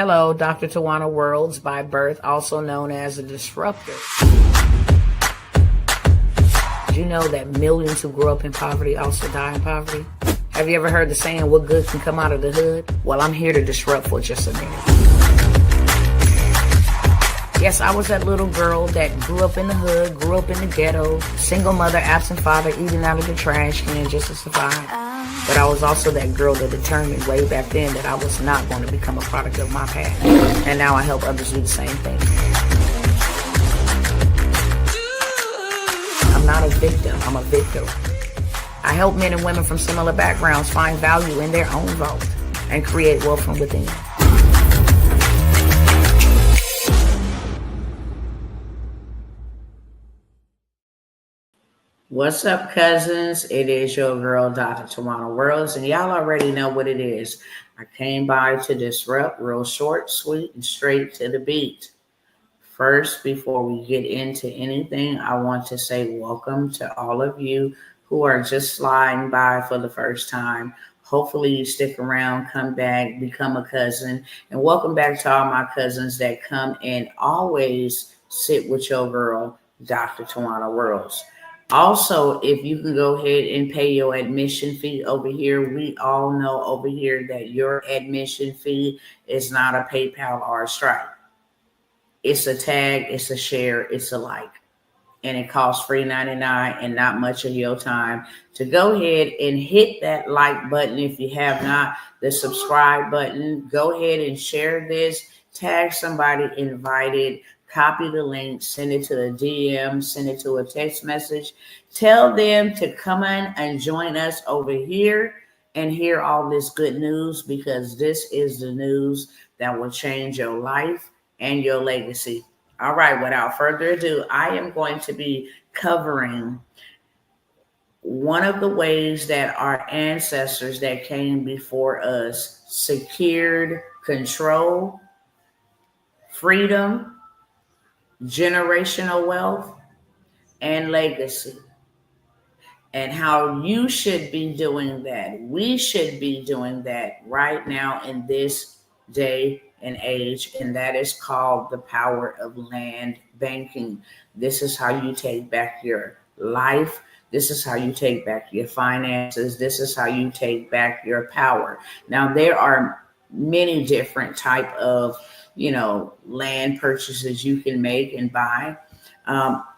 Hello, Dr. Tawanna Worlds by birth, also known as a disruptor. Did you know that millions who grew up in poverty also die in poverty? Have you ever heard the saying, what good can come out of the hood? Well, I'm here to disrupt for just a minute. Yes, I was that little girl that grew up in the hood, grew up in the ghetto, single mother, absent father, eating out of the trash can just to survive. But I was also that girl that determined way back then that I was not going to become a product of my past. And now I help others do the same thing. I'm not a victim, I'm a victor. I help men and women from similar backgrounds find value in their own vault and create wealth from within. What's up, cousins? It is your girl, Dr. Tawanna Worlds, and y'all already know what it is. I came by to disrupt, real short, sweet, and straight to the beat. First, before we get into anything, I want to say welcome to all of you who are just sliding by for the first time. Hopefully you stick around, come back, become a cousin, and welcome back to all my cousins that come and always sit with your girl, Dr. Tawanna Worlds. Also, if you can go ahead and pay your admission fee over here, we all know over here that your admission fee is not a PayPal or a Stripe. It's a tag, it's a share, it's a like. And it costs free $99 and not much of your time to go ahead and hit that like button. If you have not, the subscribe button, go ahead and share this, tag somebody invited, copy the link, send it to a DM, send it to a text message. Tell them to come in and join us over here and hear all this good news, because this is the news that will change your life and your legacy. All right, without further ado, I am going to be covering one of the ways that our ancestors that came before us secured control, freedom, generational wealth, and legacy, and how you should be doing that. We should be doing that right now in this day and age, and that is called the power of land banking. This is how you take back your life. This is how you take back your finances. This is how you take back your power. Now, there are many different type of land purchases you can make and buy.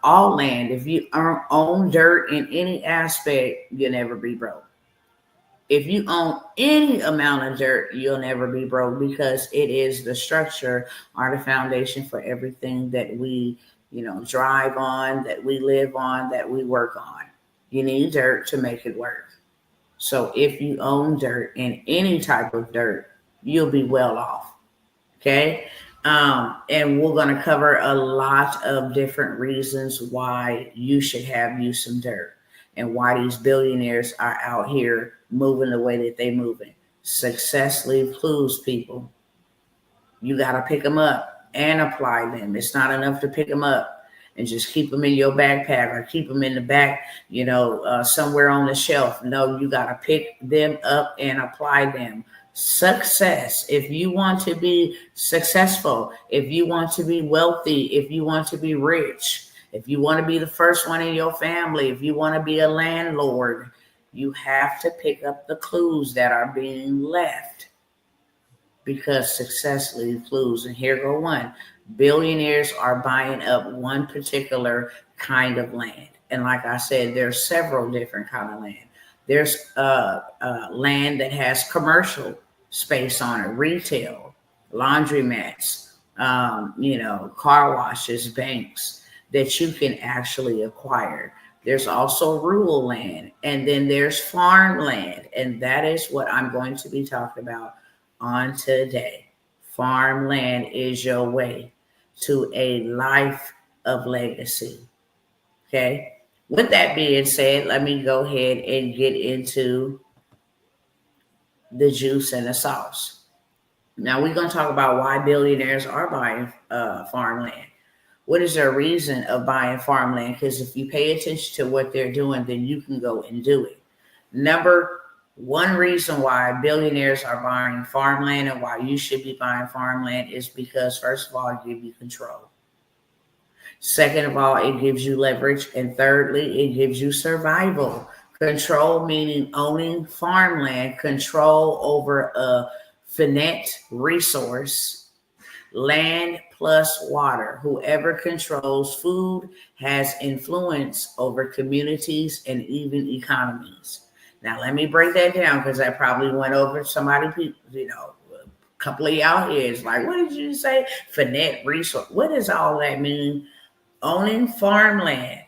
All land, if you own dirt in any aspect, you'll never be broke. If you own any amount of dirt, you'll never be broke, because it is the structure or the foundation for everything that we, drive on, that we live on, that we work on. You need dirt to make it work. So if you own dirt in any type of dirt, you'll be well off. Okay. And we're going to cover a lot of different reasons why you should have you some dirt, and why these billionaires are out here moving the way that they're moving. Success leaves clues, people. You got to pick them up and apply them. It's not enough to pick them up and just keep them in your backpack or keep them in the back, somewhere on the shelf. No, you got to pick them up and apply them. Success. If you want to be successful, if you want to be wealthy, if you want to be rich, if you want to be the first one in your family, if you want to be a landlord, you have to pick up the clues that are being left, because success leaves clues. And here go one. Billionaires are buying up one particular kind of land. And like I said, there's several different kind of land. There's land that has commercial space on it, retail, laundromats, car washes, banks, that you can actually acquire. There's also rural land, and then there's farmland, and that is what I'm going to be talking about on today. Farmland is your way to a life of legacy. Okay. With that being said, let me go ahead and get into the juice and the sauce. Now we're going to talk about why billionaires are buying farmland. What is their reason of buying farmland? Because if you pay attention to what they're doing, then you can go and do it. Number One reason why billionaires are buying farmland and why you should be buying farmland is because, first of all, it gives you control. Second of all, it gives you leverage. And thirdly, it gives you survival. Control meaning owning farmland, control over a finite resource, land plus water. Whoever controls food has influence over communities and even economies. Now, let me break that down because I probably went over somebody, a couple of y'all heads like, what did you say? Finite resource. What does all that mean? Owning farmland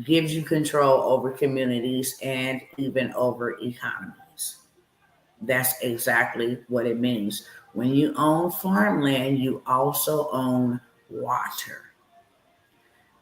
gives you control over communities and even over economies. That's exactly what it means. When you own farmland, you also own water.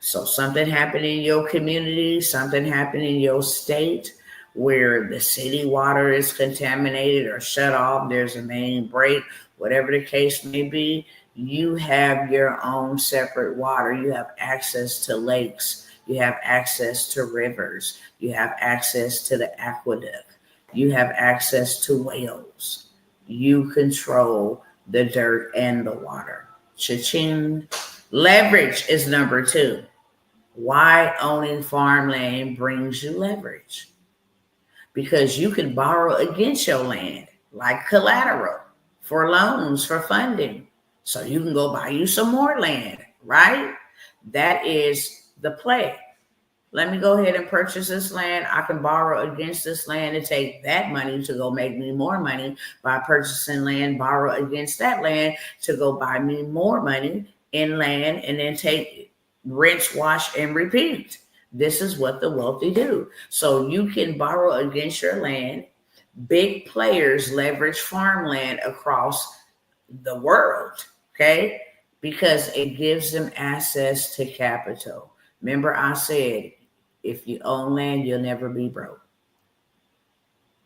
So something happened in your community, something happened in your state where the city water is contaminated or shut off, there's a main break, whatever the case may be, you have your own separate water. You have access to lakes. You have access to rivers. You have access to the aqueduct. You have access to wells. You control the dirt and the water. Cha-ching. Leverage is number 2. Why owning farmland brings you leverage? Because you can borrow against your land, like collateral, for loans, for funding. So you can go buy you some more land, right? That is the play. Let me go ahead and purchase this land. I can borrow against this land and take that money to go make me more money by purchasing land, borrow against that land to go buy me more money in land, and then take rinse, wash, and repeat. This is what the wealthy do. So you can borrow against your land. Big players leverage farmland across the world, okay? Because it gives them access to capital. Remember I said, if you own land, you'll never be broke.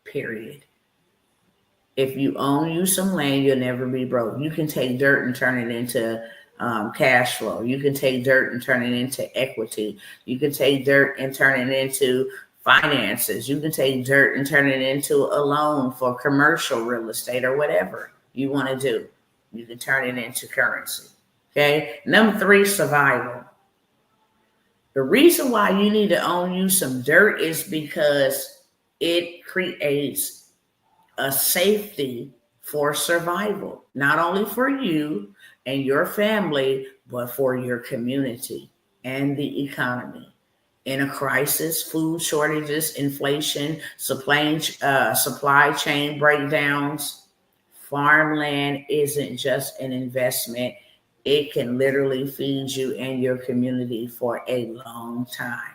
Period. If you own you some land, you'll never be broke. You can take dirt and turn it into cash flow. You can take dirt and turn it into equity. You can take dirt and turn it into finances. You can take dirt and turn it into a loan for commercial real estate or whatever you want to do. You can turn it into currency. Okay. Number 3, survival. The reason why you need to own you some dirt is because it creates a safety for survival, not only for you and your family, but for your community and the economy. In a crisis, food shortages, inflation, supply chain breakdowns, farmland isn't just an investment. It can literally feed you and your community for a long time.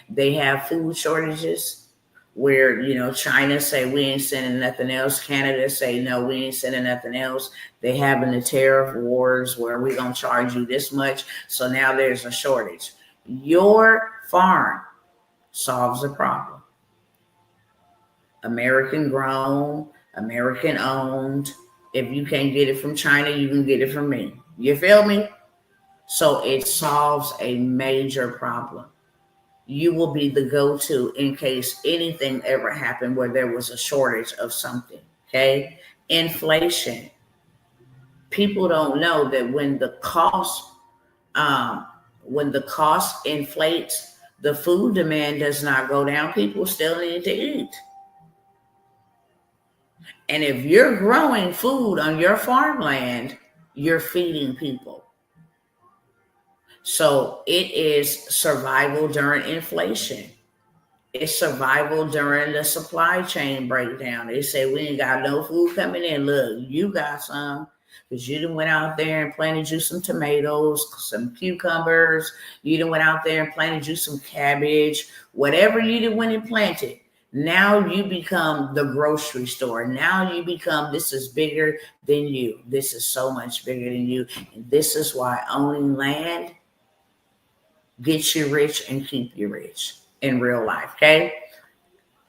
They have food shortages where, China say we ain't sending nothing else. Canada say no, we ain't sending nothing else. They having the tariff wars where we gonna charge you this much. So now there's a shortage. Your farm solves the problem. American grown, American owned. If you can't get it from China, you can get it from me. You feel me? So it solves a major problem. You will be the go-to in case anything ever happened where there was a shortage of something. Okay. Inflation. People don't know that when the cost inflates, the food demand does not go down. People still need to eat. And if you're growing food on your farmland, you're feeding people. So it is survival during inflation. It's survival during the supply chain breakdown. They say we ain't got no food coming in. Look, you got some because you done went out there and planted you some tomatoes, some cucumbers. You done went out there and planted you some cabbage. Whatever you done went and planted. Now you become the grocery store. Now you become, this is bigger than you. This is so much bigger than you. And this is why owning land gets you rich and keep you rich in real life, okay?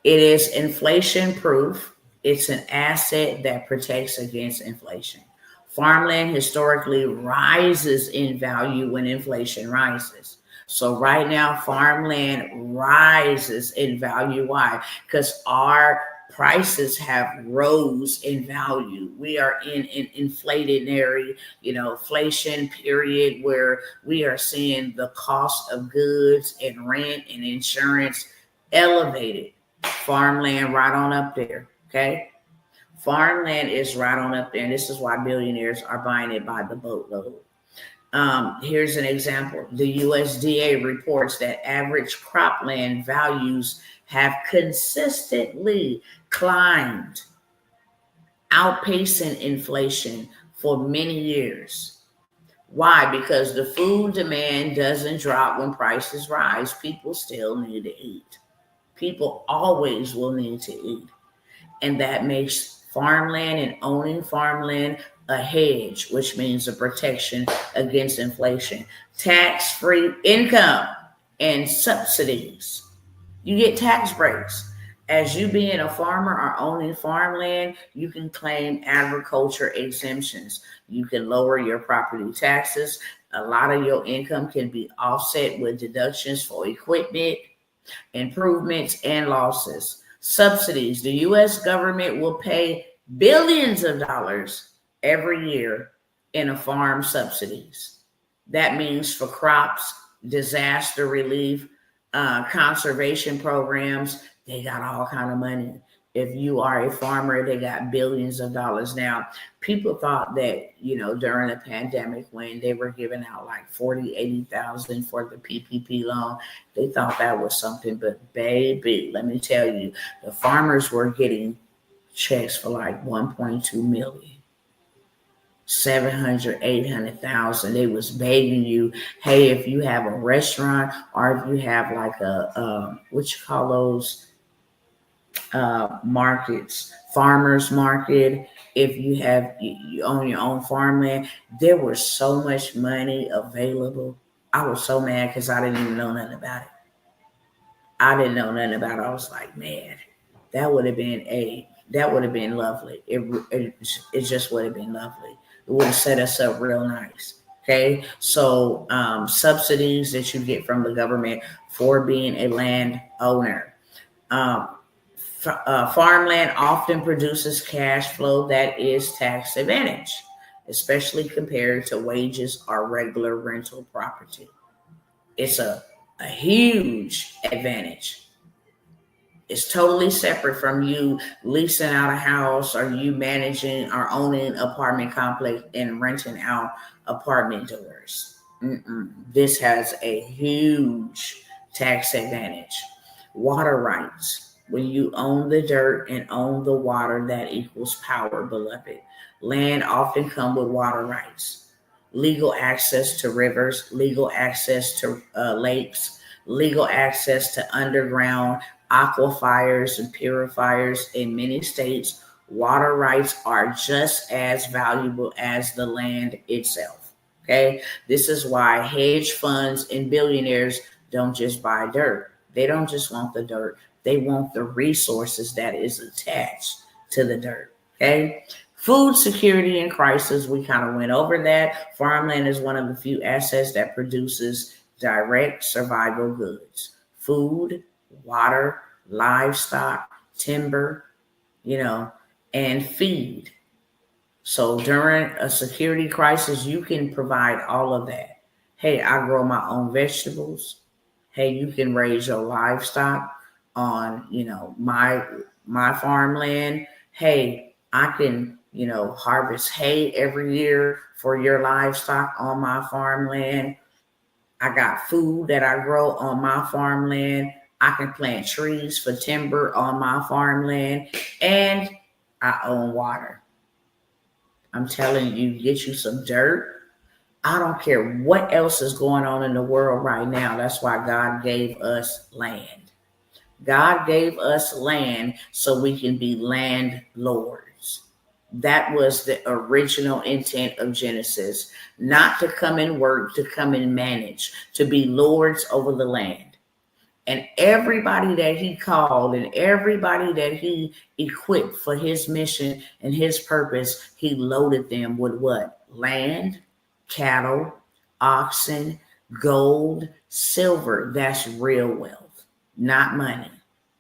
It is inflation proof. It's an asset that protects against inflation. Farmland historically rises in value when inflation rises. So right now, farmland rises in value. Why? Because our prices have rose in value. We are in an inflationary, inflation period where we are seeing the cost of goods and rent and insurance elevated. Farmland right on up there. Okay. Farmland is right on up there. And this is why billionaires are buying it by the boatload. Here's an example. The USDA reports that average cropland values have consistently climbed, outpacing inflation for many years. Why? Because the food demand doesn't drop when prices rise. People still need to eat. People always will need to eat. And that makes farmland and owning farmland a hedge, which means a protection against inflation. Tax-free income and subsidies. You get tax breaks. As you being a farmer or owning farmland, you can claim agriculture exemptions. You can lower your property taxes. A lot of your income can be offset with deductions for equipment, improvements, and losses. Subsidies. The U.S. government will pay billions of dollars every year in a farm subsidies. That means for crops, disaster relief, conservation programs, they got all kind of money. If you are a farmer, they got billions of dollars. Now, people thought that, during the pandemic when they were giving out like 40, 80,000 for the PPP loan, they thought that was something. But baby, let me tell you, the farmers were getting checks for like 1.2 million. 700, 800,000. They was begging you, hey, if you have a restaurant or if you have like what you call those markets, farmers market, if you own your own farmland, there was so much money available. I was so mad because I didn't even know nothing about it. I didn't know nothing about it. I was like, man, that would have been lovely. It just would have been lovely. It would have set us up real nice. Okay, so subsidies that you get from the government for being a landowner. Farmland often produces cash flow that is tax advantage, especially compared to wages or regular rental property. It's a huge advantage. It's totally separate from you leasing out a house or you managing or owning apartment complex and renting out apartment doors. This has a huge tax advantage. Water rights. When you own the dirt and own the water, that equals power, beloved. Land often comes with water rights. Legal access to rivers, legal access to lakes, legal access to underground aquifers and purifiers in many states. Water rights are just as valuable as the land itself. Okay, this is why hedge funds and billionaires don't just buy dirt. They don't just want the dirt. They want the resources that is attached to the dirt. Okay, food security and crisis. We kind of went over that. Farmland is one of the few assets that produces direct survival goods: food, water, livestock, timber, and feed. So during a security crisis, you can provide all of that. Hey, I grow my own vegetables. Hey, you can raise your livestock on, my farmland. Hey, I can, harvest hay every year for your livestock on my farmland. I got food that I grow on my farmland. I can plant trees for timber on my farmland, and I own water. I'm telling you, get you some dirt. I don't care what else is going on in the world right now. That's why God gave us land. God gave us land so we can be landlords. That was the original intent of Genesis, not to come and work, to come and manage, to be lords over the land. And everybody that he called and everybody that he equipped for his mission and his purpose, he loaded them with what? Land, cattle, oxen, gold, silver. That's real wealth, not money.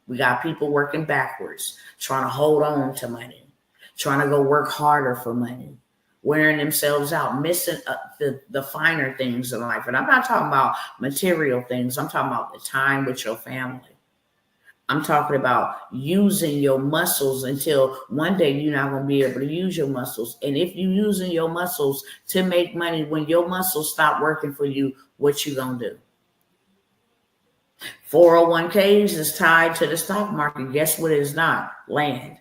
We got people working backwards, trying to hold on to money, trying to go work harder for money, wearing themselves out, missing the finer things in life. And I'm not talking about material things. I'm talking about the time with your family. I'm talking about using your muscles until one day you're not going to be able to use your muscles. And if you're using your muscles to make money, when your muscles stop working for you, what you going to do? 401ks is tied to the stock market. Guess what it is not? Land.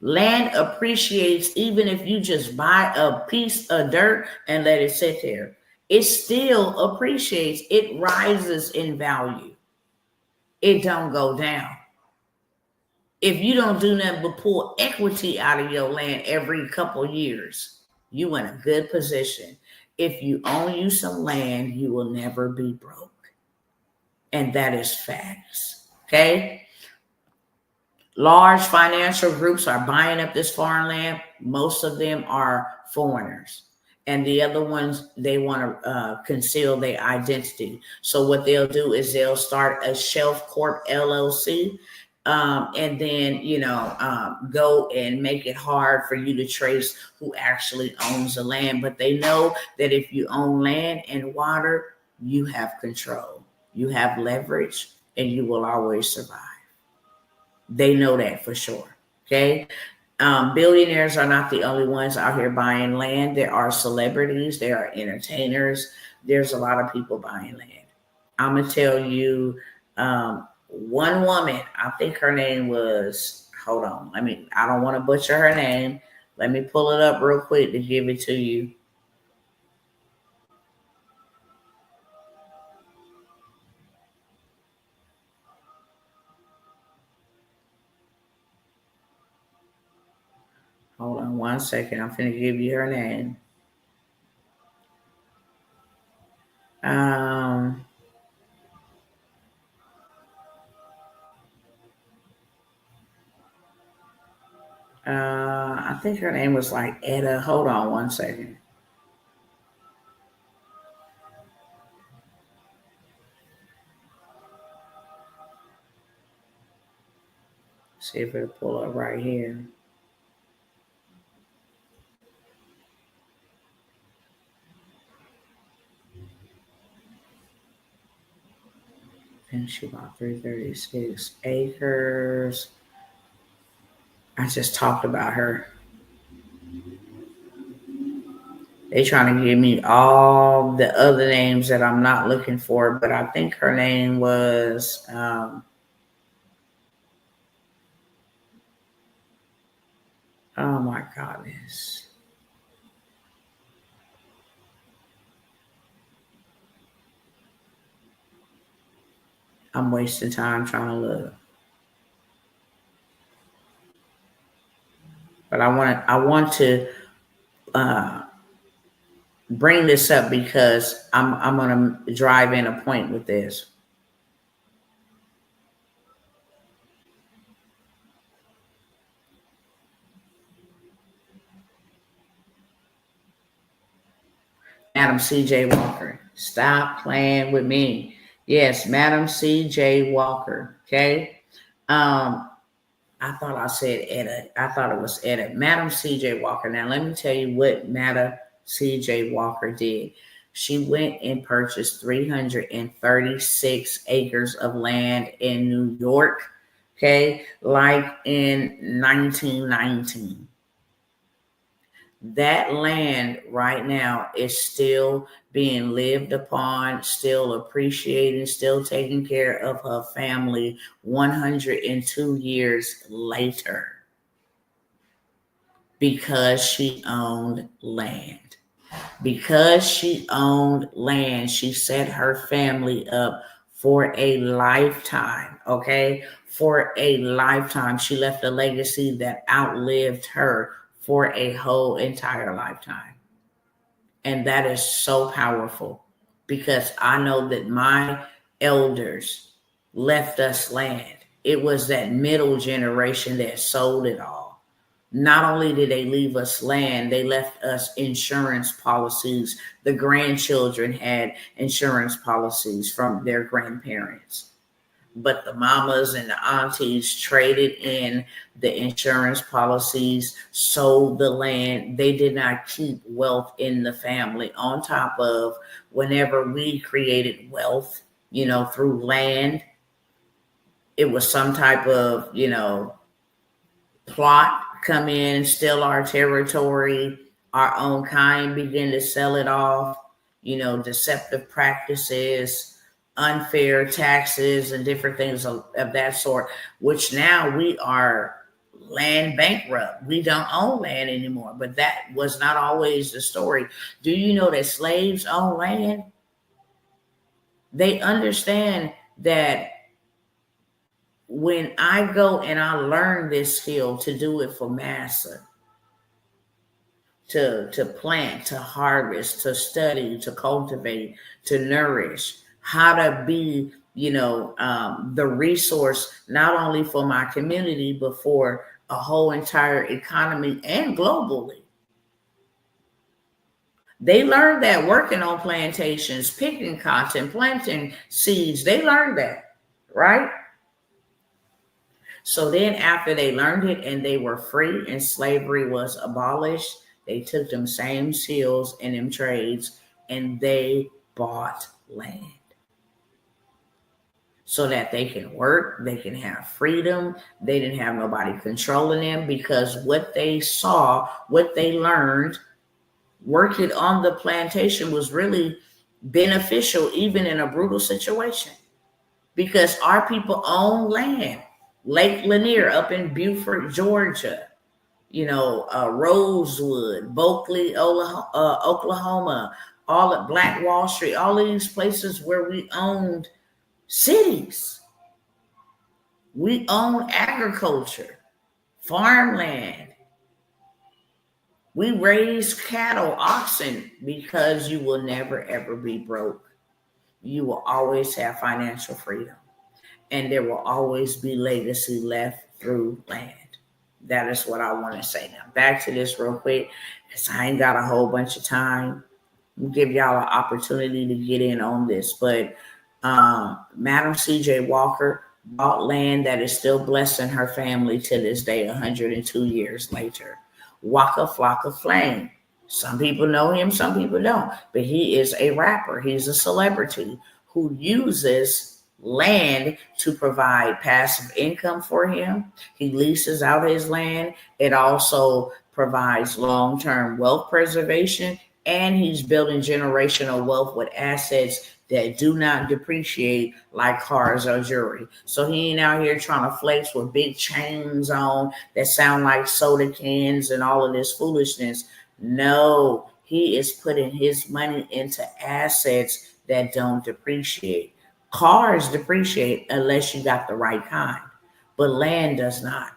Land appreciates even if you just buy a piece of dirt and let it sit there. It still appreciates. It rises in value. It don't go down. If you don't do nothing but pull equity out of your land every couple years, you in a good position. If you own you some land, you will never be broke. And that is facts. Okay? Large financial groups are buying up this foreign land. Most of them are foreigners. And the other ones, they want to conceal their identity. So what they'll do is they'll start a Shelf Corp LLC, and then, go and make it hard for you to trace who actually owns the land. But they know that if you own land and water, you have control, you have leverage, and you will always survive. They know that for sure. Okay. Billionaires are not the only ones out here buying land. There are celebrities, there are entertainers. There's a lot of people buying land. I'm going to tell you, one woman, I think her name was, hold on. I don't want to butcher her name. Let me pull it up real quick to give it to you. Hold on one second. I'm finna give you her name. I think her name was like Etta. Hold on one second. See if it'll pull up right here. And she bought 336 acres. I just talked about her. They trying to give me all the other names that I'm not looking for, but I think her name was oh my goodness. I'm wasting time trying to look. But I want to bring this up because I'm gonna drive in a point with this. Madam C.J. Walker. Stop playing with me. Yes, Madam C.J. Walker. Okay. I thought I said Etta. I thought it was Etta. Madam C.J. Walker. Now, let me tell you what Madam C.J. Walker did. She went and purchased 336 acres of land in New York, okay, like in 1919. That land right now is still being lived upon, still appreciating, still taking care of her family 102 years later because she owned land. Because she owned land, she set her family up for a lifetime, okay? For a lifetime. She left a legacy that outlived her for a whole entire lifetime. And that is so powerful because I know that my elders left us land. It was that middle generation that sold it all. Not only did they leave us land, they left us insurance policies. The grandchildren had insurance policies from their grandparents. but the mamas and the aunties traded in the insurance policies, sold the land. They did not keep wealth in the family. On top of, whenever we created wealth, through land, it was some type of, plot, come in, steal our territory, our own kind begin to sell it off, deceptive practices, unfair taxes, and different things of that sort, which now we are land bankrupt. We don't own land anymore. But that was not always the story. Do you know that slaves own land? They understand that when I go and I learn this skill to do it for massa, to plant, to harvest, to study, to cultivate, to nourish, how to be, the resource not only for my community, but for a whole entire economy and globally. They learned that working on plantations, picking cotton, planting seeds. They learned that, right? So then after they learned it and they were free and slavery was abolished, they took them same skills and them trades and they bought land so that they can work, they can have freedom. They didn't have nobody controlling them, because what they saw, what they learned, working on the plantation was really beneficial, even in a brutal situation, because our people own land. Lake Lanier up in Beaufort, Georgia, Rosewood, Bulkley, Oklahoma, all at Black Wall Street, all of these places where we owned cities. We own agriculture, farmland. We raise cattle, oxen, because you will never, ever be broke. You will always have financial freedom. And there will always be legacy left through land. That is what I want to say. Now, back to this real quick, because I ain't got a whole bunch of time. I'll give y'all an opportunity to get in on this. But Madam C.J. Walker bought land that is still blessing her family to this day, 102 years later. Waka Flocka Flame. Some people know him, some people don't. But he is a rapper. He's a celebrity who uses land to provide passive income for him. He leases out his land. It also provides long-term wealth preservation, and he's building generational wealth with assets that do not depreciate like cars or jewelry. So he ain't out here trying to flex with big chains on that sound like soda cans and all of this foolishness. No, he is putting his money into assets that don't depreciate. Cars depreciate unless you got the right kind, but land does not.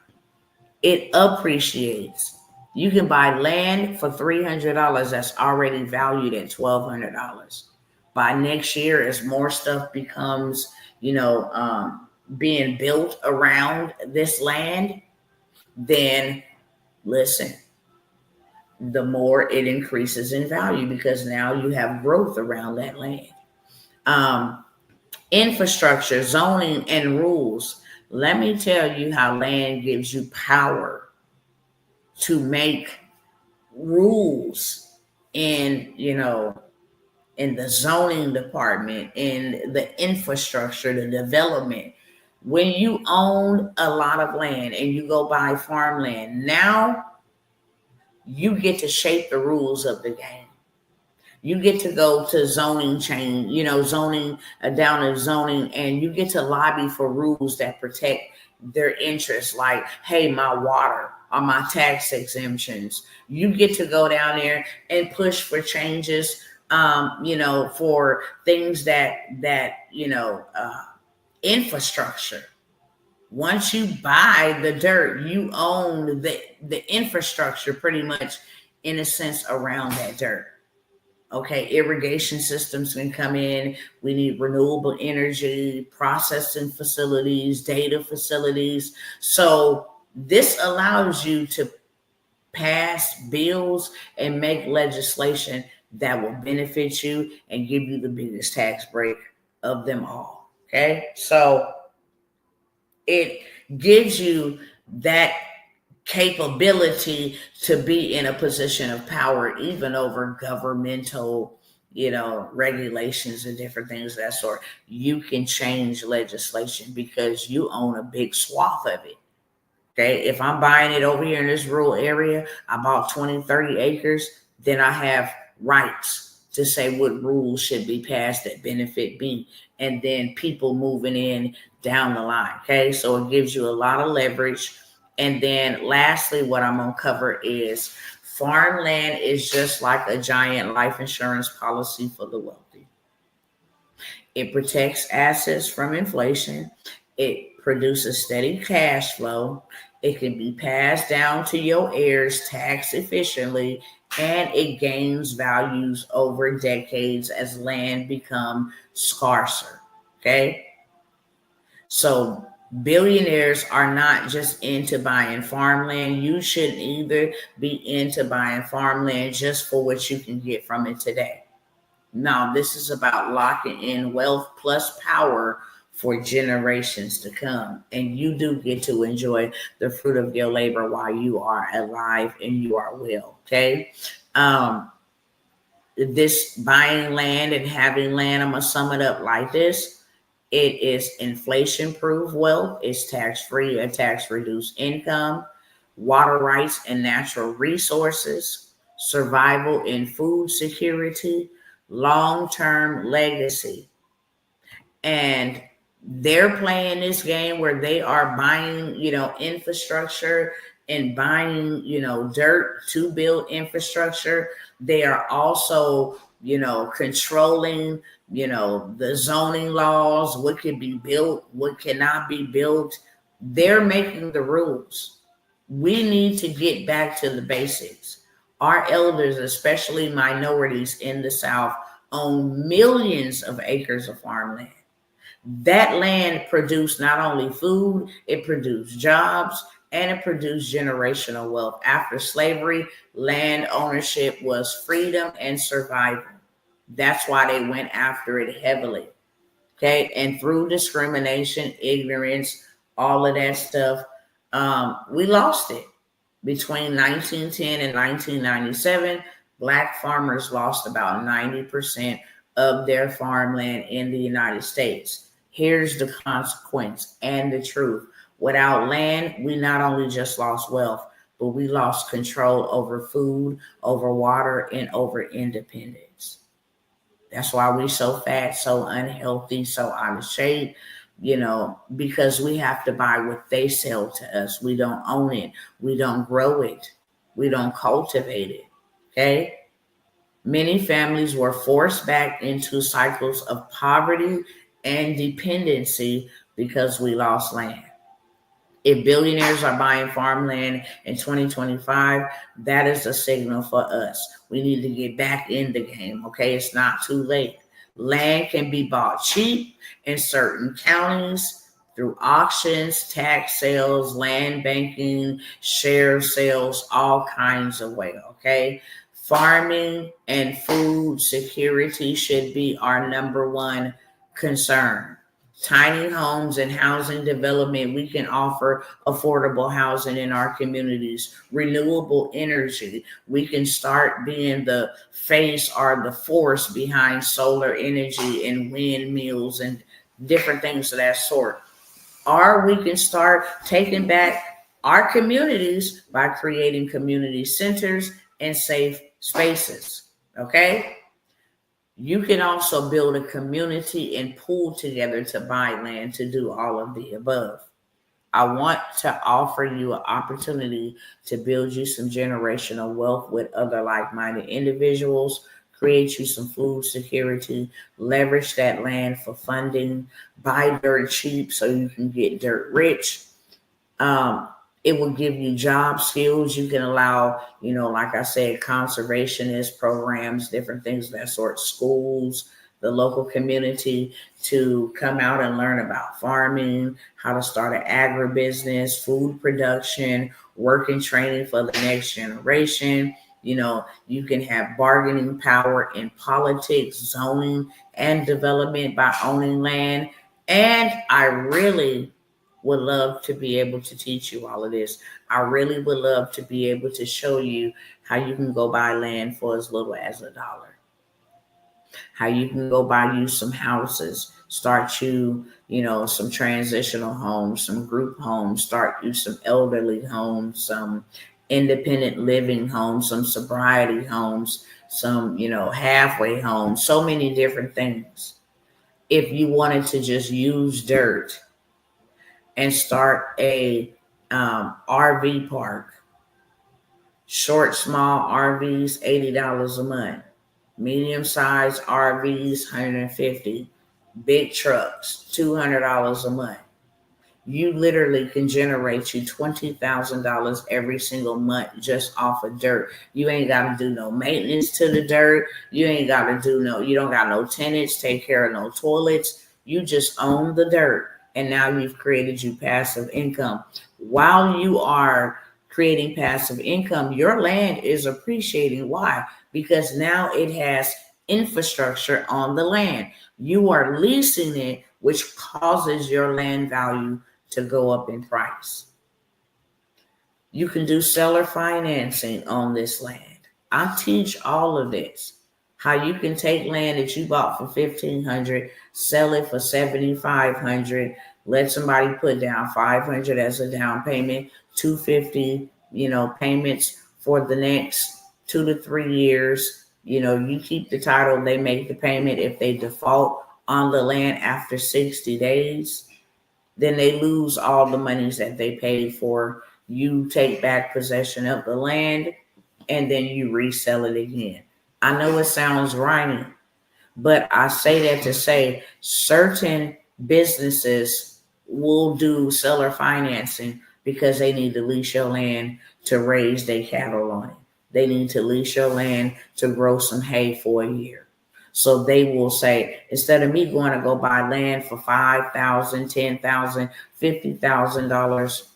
It appreciates. You can buy land for $300 that's already valued at $1,200. By next year, as more stuff becomes, being built around this land, then listen, the more it increases in value, because now you have growth around that land. Infrastructure, zoning, and rules. Let me tell you how land gives you power to make rules in, in the zoning department, in the infrastructure, the development. When you own a lot of land and you go buy farmland, now you get to shape the rules of the game. You get to go to zoning zoning, down in zoning, and you get to lobby for rules that protect their interests, like, hey, my water or my tax exemptions. You get to go down there and push for changes, for things that infrastructure. Once you buy the dirt, you own the infrastructure pretty much, in a sense, around that dirt. Okay, irrigation systems can come in. We need renewable energy, processing facilities, data facilities. So this allows you to pass bills and make legislation that will benefit you and give you the biggest tax break of them all. Okay, so It gives you that capability to be in a position of power, even over governmental, regulations and different things of that sort. You can change legislation because you own a big swath of it. Okay, if I'm buying it over here in this rural area, I bought 20, 30 acres, then I have rights to say what rules should be passed that benefit me, and then people moving in down the line. Okay, so it gives you a lot of leverage. And then lastly, what I'm going to cover is farmland is just like a giant life insurance policy for the wealthy. It protects assets from inflation. It produces steady cash flow. It can be passed down to your heirs tax efficiently, and it gains values over decades as land become scarcer. Okay? So billionaires are not just into buying farmland. You shouldn't either be into buying farmland just for what you can get from it today. No, this is about locking in wealth plus power for generations to come. And you do get to enjoy the fruit of your labor while you are alive and you are well. Okay. This buying land and having land, I'm going to sum it up like this. It is inflation proof wealth, it's tax free or tax reduced income, water rights and natural resources, survival and food security, long term legacy. And they're playing this game where they are buying, infrastructure and buying, dirt to build infrastructure. They are also, controlling, the zoning laws, what can be built, what cannot be built. They're making the rules. We need to get back to the basics. Our elders, especially minorities in the South, own millions of acres of farmland. That land produced not only food, it produced jobs, and it produced generational wealth. After slavery, land ownership was freedom and survival. That's why they went after it heavily. Okay. And through discrimination, ignorance, all of that stuff, we lost it. Between 1910 and 1997, Black farmers lost about 90% of their farmland in the United States. Here's the consequence and the truth. Without land, we not only just lost wealth, but we lost control over food, over water, and over independence. That's why we're so fat, so unhealthy, so out of shape, because we have to buy what they sell to us. We don't own it. We don't grow it. We don't cultivate it. Okay? Many families were forced back into cycles of poverty and dependency because we lost land. If billionaires are buying farmland in 2025, that is a signal for us. We need to get back in the game, okay? It's not too late. Land can be bought cheap in certain counties through auctions, tax sales, land banking, share sales, all kinds of ways, okay? Farming and food security should be our number one concern. Tiny homes and housing development, we can offer affordable housing in our communities. Renewable energy, we can start being the face or the force behind solar energy and windmills and different things of that sort. Or we can start taking back our communities by creating community centers and safe spaces. Okay? You can also build a community and pool together to buy land to do all of the above. I want to offer you an opportunity to build you some generational wealth with other like-minded individuals, create you some food security, leverage that land for funding, buy dirt cheap so you can get dirt rich. Um, it will give you job skills. You can allow, like I said, conservationist programs, different things of that sort, schools, the local community to come out and learn about farming, how to start an agribusiness, food production, work and training for the next generation. You can have bargaining power in politics, zoning, and development by owning land. And I really would love to be able to teach you all of this. I really would love to be able to show you how you can go buy land for as little as $1. How you can go buy you some houses, start you, some transitional homes, some group homes, start you some elderly homes, some independent living homes, some sobriety homes, some, halfway homes, so many different things. If you wanted to just use dirt and start a RV park, short, small RVs, $80 a month. Medium-sized RVs, $150. Big trucks, $200 a month. You literally can generate you $20,000 every single month just off of dirt. You ain't got to do no maintenance to the dirt. You ain't got to you don't got no tenants, take care of no toilets. You just own the dirt. And now you've created you passive income. While you are creating passive income, your land is appreciating. Why? Because now it has infrastructure on the land. You are leasing it, which causes your land value to go up in price. You can do seller financing on this land. I teach all of this. How you can take land that you bought for $1,500, sell it for $7,500, let somebody put down $500 as a down payment, $250, payments for the next 2 to 3 years. You keep the title, they make the payment. If they default on the land after 60 days, then they lose all the monies that they paid for. You take back possession of the land and then you resell it again. I know it sounds rhymy, but I say that to say certain businesses will do seller financing because they need to lease your land to raise their cattle on it. They need to lease your land to grow some hay for a year. So they will say, instead of me going to go buy land for $5,000, $10,000, $50,000,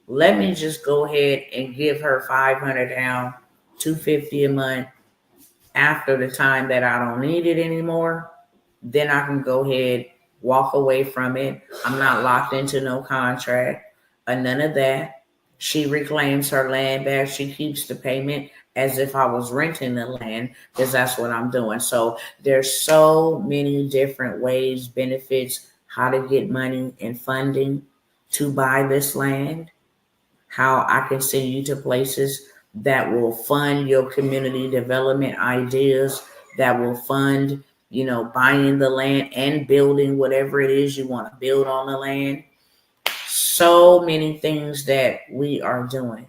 let me just go ahead and give her $500 down, $250 a month. After the time that I don't need it anymore, then I can go ahead, walk away from it. I'm not locked into no contract or none of that. She reclaims her land back. She keeps the payment as if I was renting the land, because that's what I'm doing. So there's so many different ways, benefits, how to get money and funding to buy this land, how I can send you to places that will fund your community development ideas, that will fund, buying the land and building whatever it is you want to build on the land. So many things that we are doing.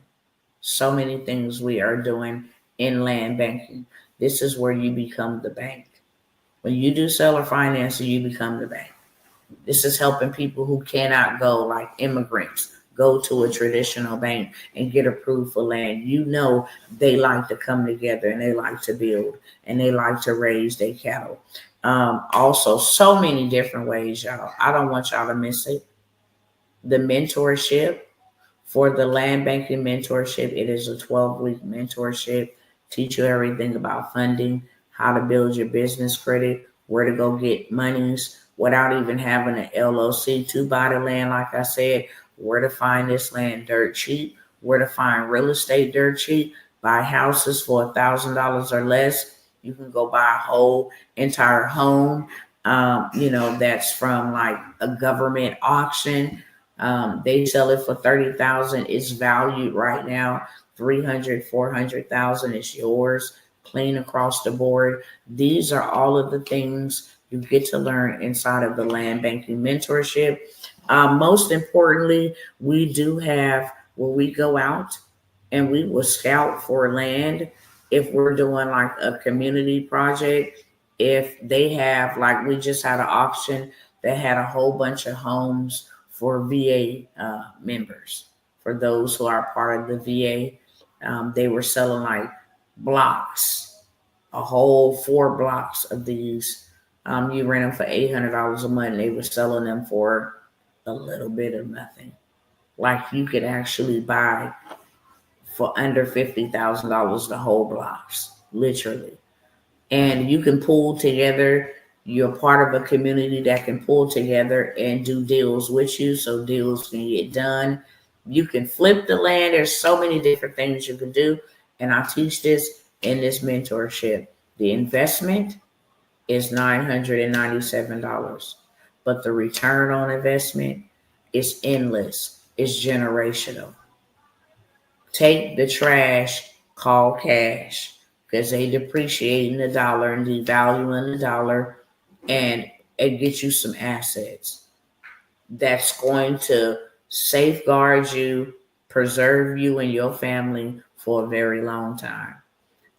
So many things we are doing in land banking. This is where you become the bank. When you do seller financing, you become the bank. This is helping people who cannot go, like immigrants, go to a traditional bank and get approved for land. They like to come together and they like to build and they like to raise their cattle. Also, so many different ways, y'all. I don't want y'all to miss it. The mentorship. For the land banking mentorship, it is a 12-week mentorship. Teach you everything about funding, how to build your business credit, where to go get monies without even having an LLC to buy the land. Like I said, where to find this land dirt cheap, where to find real estate dirt cheap, buy houses for $1,000 or less. You can go buy a whole entire home, that's from like a government auction. They sell it for $30,000. It's valued right now $300,000, $400,000. It's yours, clean across the board. These are all of the things you get to learn inside of the land banking mentorship. Most importantly, we do have where we go out and we will scout for land. If we're doing like a community project, if they have, like, we just had an auction that had a whole bunch of homes for VA members, for those who are part of the VA. They were selling like blocks, a whole 4 blocks of these. You rent them for $800 a month. They were selling them for a little bit of nothing. Like you could actually buy for under $50,000 the whole blocks, literally. And you can pool together, You're part of a community that can pull together and do deals with you so deals can get done. You can flip the land. There's so many different things you can do. And I teach this in this mentorship. The investment is $997, but the return on investment is endless. It's generational. Take the trash, call cash, because they depreciating the dollar and devaluing the dollar, and it gets you some assets that's going to safeguard you, preserve you and your family for a very long time.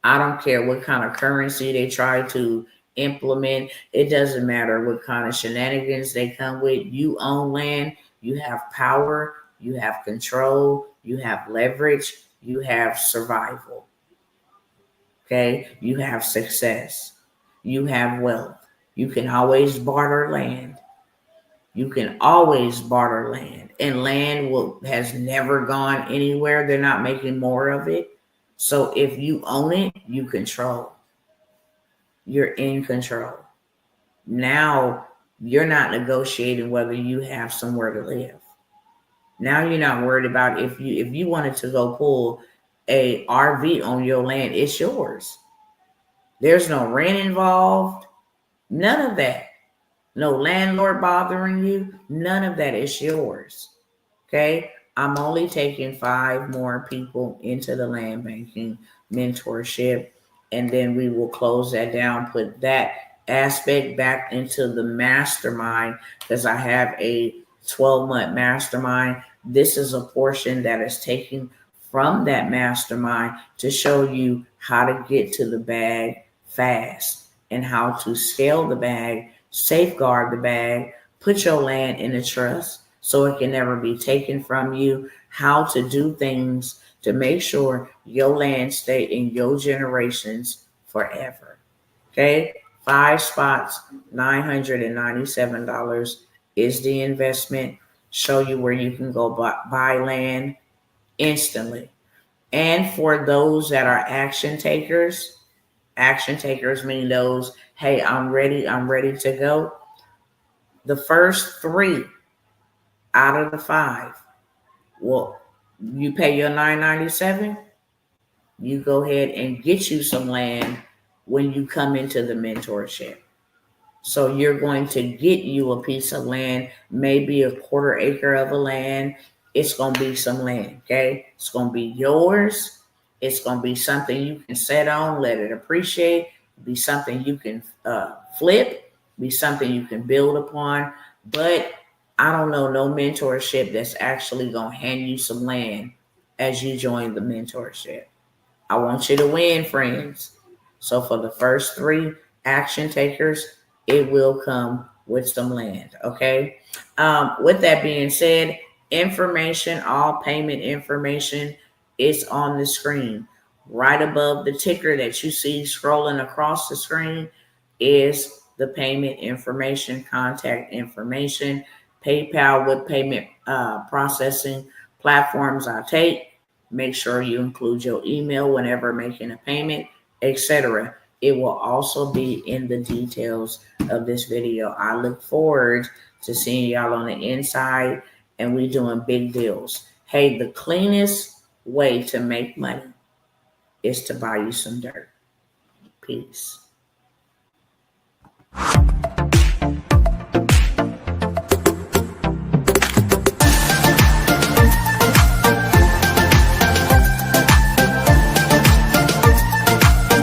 I don't care what kind of currency they try to implement. It doesn't matter what kind of shenanigans they come with. You own land, you have power, you have control, you have leverage, you have survival. Okay? You have success. You have wealth. You can always barter land. You can always barter land. And land has never gone anywhere. They're not making more of it. So if you own it, you control. You're in control. Now you're not negotiating whether you have somewhere to live. Now you're not worried about if you wanted to go pull a RV on your land, it's yours. There's no rent involved. None of that. No landlord bothering you. None of that is yours. Okay? I'm only taking 5 more people into the land banking mentorship, and then we will close that down, put that aspect back into the mastermind, because I have a 12-month mastermind. This is a portion that is taken from that mastermind to show you how to get to the bag fast and how to scale the bag, safeguard the bag, put your land in a trust so it can never be taken from you, how to do things to make sure your land stay in your generations forever. Okay? 5 spots, $997 is the investment. Show you where you can go buy land instantly. And for those that are action takers mean those, hey, I'm ready to go. The first 3 out of the 5, well, you pay your $997, you go ahead and get you some land when you come into the mentorship. So you're going to get you a piece of land, maybe a 1/4 acre of a land. It's going to be some land, okay? It's going to be yours. It's going to be something you can set on, let it appreciate, be something you can flip, be something you can build upon. But I don't know no mentorship that's actually going to hand you some land as you join the mentorship. I want you to win, friends. So for the first 3 action takers, it will come with some land, okay? With that being said, all payment information is on the screen. Right above the ticker that you see scrolling across the screen is the payment information, contact information, PayPal with payment processing platforms I take. Make sure you include your email whenever making a payment, etc. It will also be in the details of this video. I look forward to seeing y'all on the inside, and we doing big deals. Hey, the cleanest way to make money is to buy you some dirt. Peace.